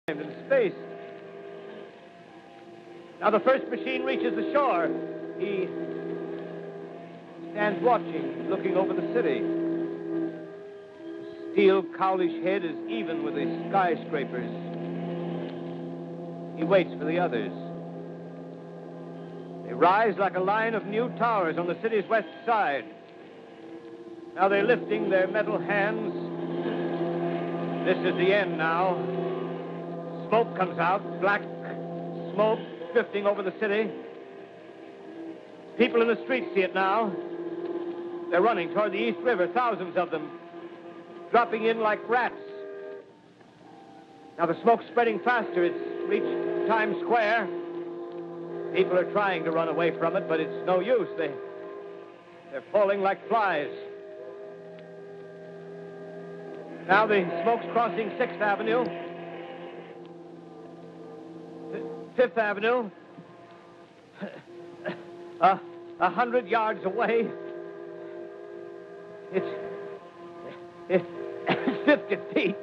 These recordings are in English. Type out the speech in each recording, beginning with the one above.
in space. Now the first machine reaches the shore. He stands watching, looking over the city. The steel cowlish head is even with the skyscrapers. He waits for the others. They rise like a line of new towers on the city's west side. Now they're lifting their metal hands. This is the end now. Smoke comes out, black smoke drifting over the city. People in the streets see it now. They're running toward the East River, thousands of them, dropping in like rats. Now the smoke's spreading faster. It's reached Times Square. People are trying to run away from it, but it's no use. They're falling like flies. Now the smoke's crossing 6th Avenue. 5th Avenue. 100 yards away. It's 50 feet.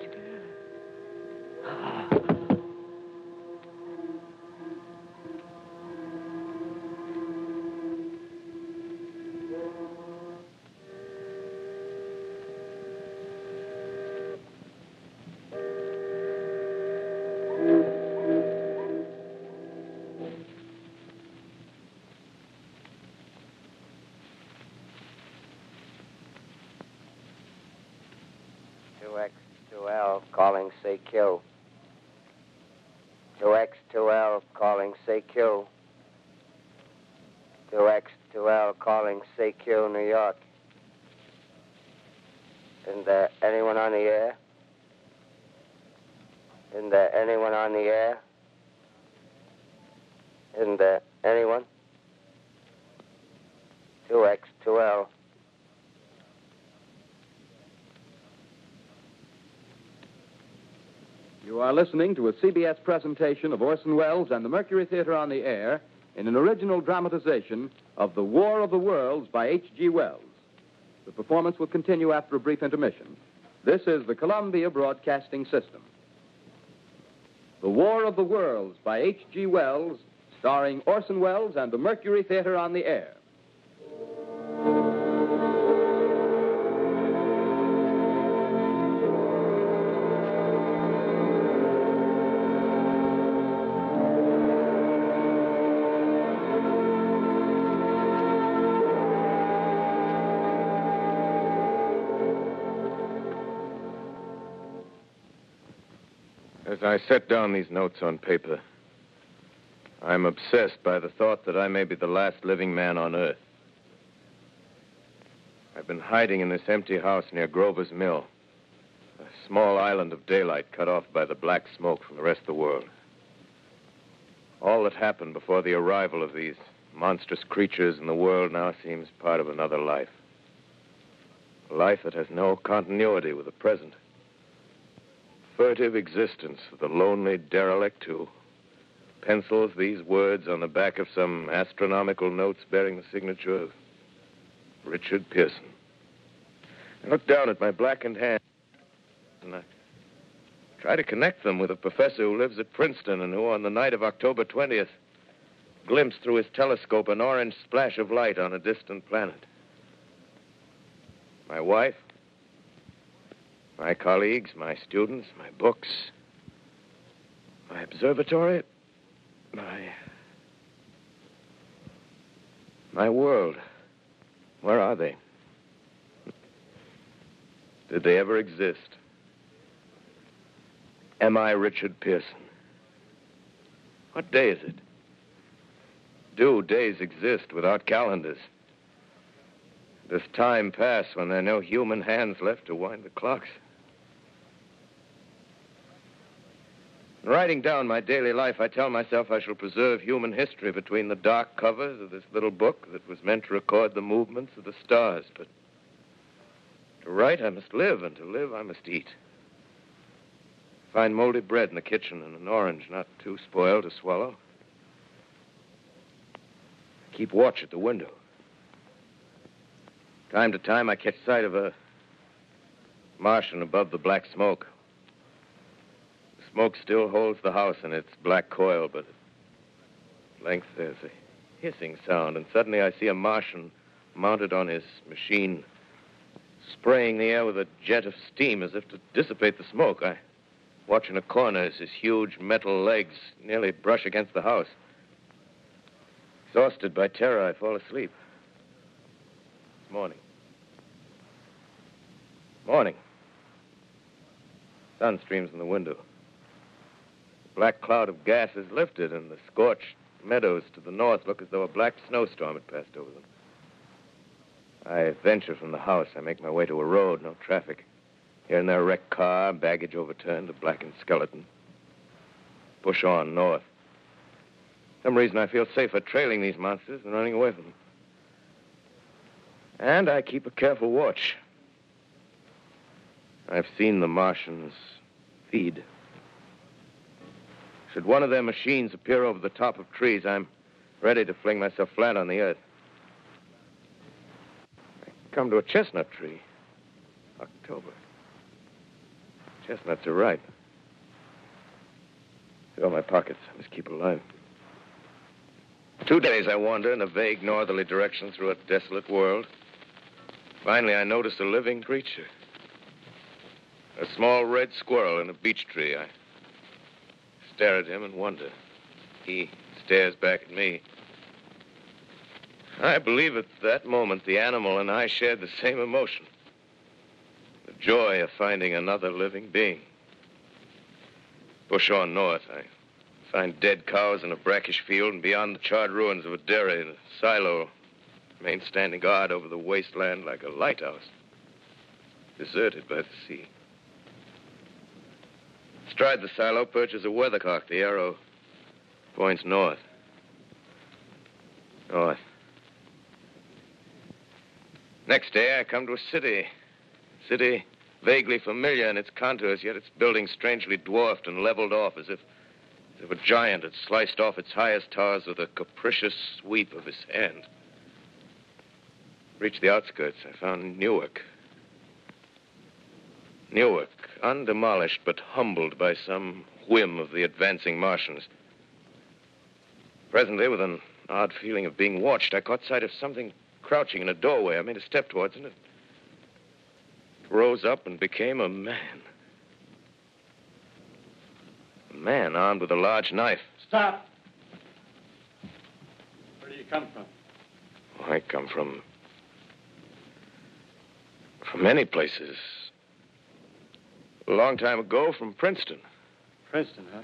X2L calling CQ. 2X2L calling CQ. 2X2L calling CQ, New York. Isn't there anyone on the air? Isn't there anyone on the air? Isn't there anyone? 2X2L. You are listening to a CBS presentation of Orson Welles and the Mercury Theatre on the Air in an original dramatization of The War of the Worlds by H.G. Wells. The performance will continue after a brief intermission. This is the Columbia Broadcasting System. The War of the Worlds by H.G. Wells, starring Orson Welles and the Mercury Theatre on the Air. As I set down these notes on paper, I'm obsessed by the thought that I may be the last living man on Earth. I've been hiding in this empty house near Grover's Mill, a small island of daylight cut off by the black smoke from the rest of the world. All that happened before the arrival of these monstrous creatures in the world now seems part of another life. A life that has no continuity with the present. Furtive existence of the lonely derelict who pencils these words on the back of some astronomical notes bearing the signature of Richard Pearson. I look down at my blackened hands and I try to connect them with a professor who lives at Princeton and who, on the night of October 20th, glimpsed through his telescope an orange splash of light on a distant planet. My wife, my colleagues, my students, my books, my observatory, my world. Where are they? Did they ever exist? Am I Richard Pearson? What day is it? Do days exist without calendars? Does time pass when there are no human hands left to wind the clocks? In writing down my daily life, I tell myself I shall preserve human history between the dark covers of this little book that was meant to record the movements of the stars. But to write, I must live, and to live, I must eat. Find moldy bread in the kitchen and an orange not too spoiled to swallow. Keep watch at the window. Time to time, I catch sight of a Martian above the black smoke. smoke still holds the house in its black coil, but at length there's a hissing sound, and suddenly I see a Martian mounted on his machine, spraying the air with a jet of steam as if to dissipate the smoke. I watch in a corner as his huge metal legs nearly brush against the house. Exhausted by terror, I fall asleep. It's morning. Morning. Sun streams in the window. The black cloud of gas is lifted, and the scorched meadows to the north look as though a black snowstorm had passed over them. I venture from the house. I make my way to a road, no traffic. Here and there, a wrecked car, baggage overturned, a blackened skeleton. Push on north. For some reason, I feel safer trailing these monsters than running away from them. And I keep a careful watch. I've seen the Martians feed. Should one of their machines appear over the top of trees, I'm ready to fling myself flat on the earth. I come to a chestnut tree. October. Chestnuts are ripe. Fill my pockets. I must keep alive. 2 days I wander in a vague northerly direction through a desolate world. Finally, I notice a living creature. A small red squirrel in a beech tree. I stare at him and wonder. He stares back at me. I believe at that moment the animal and I shared the same emotion. The joy of finding another living being. Push on north. I find dead cows in a brackish field, and beyond the charred ruins of a dairy and a silo remain standing guard over the wasteland like a lighthouse, deserted by the sea. Astride the silo perches a weathercock. The arrow points north. North. Next day, I come to a city. City vaguely familiar in its contours, yet its buildings strangely dwarfed and leveled off as if a giant had sliced off its highest towers with a capricious sweep of his hand. Reached the outskirts. I found Newark. Newark, undemolished but humbled by some whim of the advancing Martians. Presently, with an odd feeling of being watched, I caught sight of something crouching in a doorway. I made a step towards it, and it rose up and became a man. A man armed with a large knife. Stop! Where do you come from? Oh, I come from many places. A long time ago, from Princeton. Princeton, huh?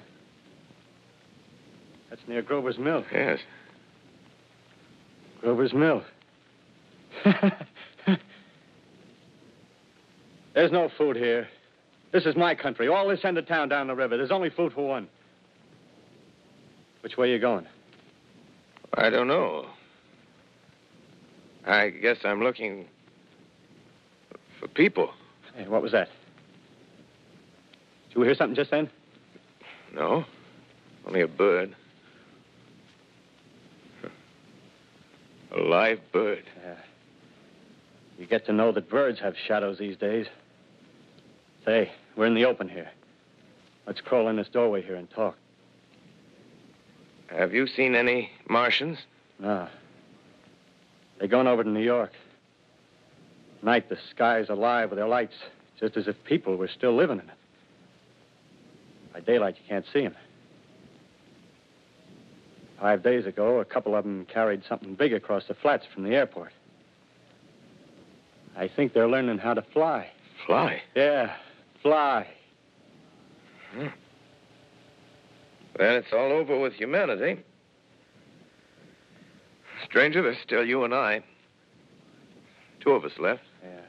That's near Grover's Mill. Yes. Grover's Mill. There's no food here. This is my country. All this end of town down the river. There's only food for one. Which way are you going? I don't know. I guess I'm looking for people. Hey, what was that? Did you hear something just then? No. Only a bird. A live bird. Yeah. You get to know that birds have shadows these days. Say, we're in the open here. Let's crawl in this doorway here and talk. Have you seen any Martians? No. They're going over to New York. Night, the sky's alive with their lights, just as if people were still living in it. By daylight, you can't see them. 5 days ago, a couple of them carried something big across the flats from the airport. I think they're learning how to fly. Fly? Yeah, fly. Then it's all over with humanity. Stranger, there's still you and I. 2 of us left. Yeah.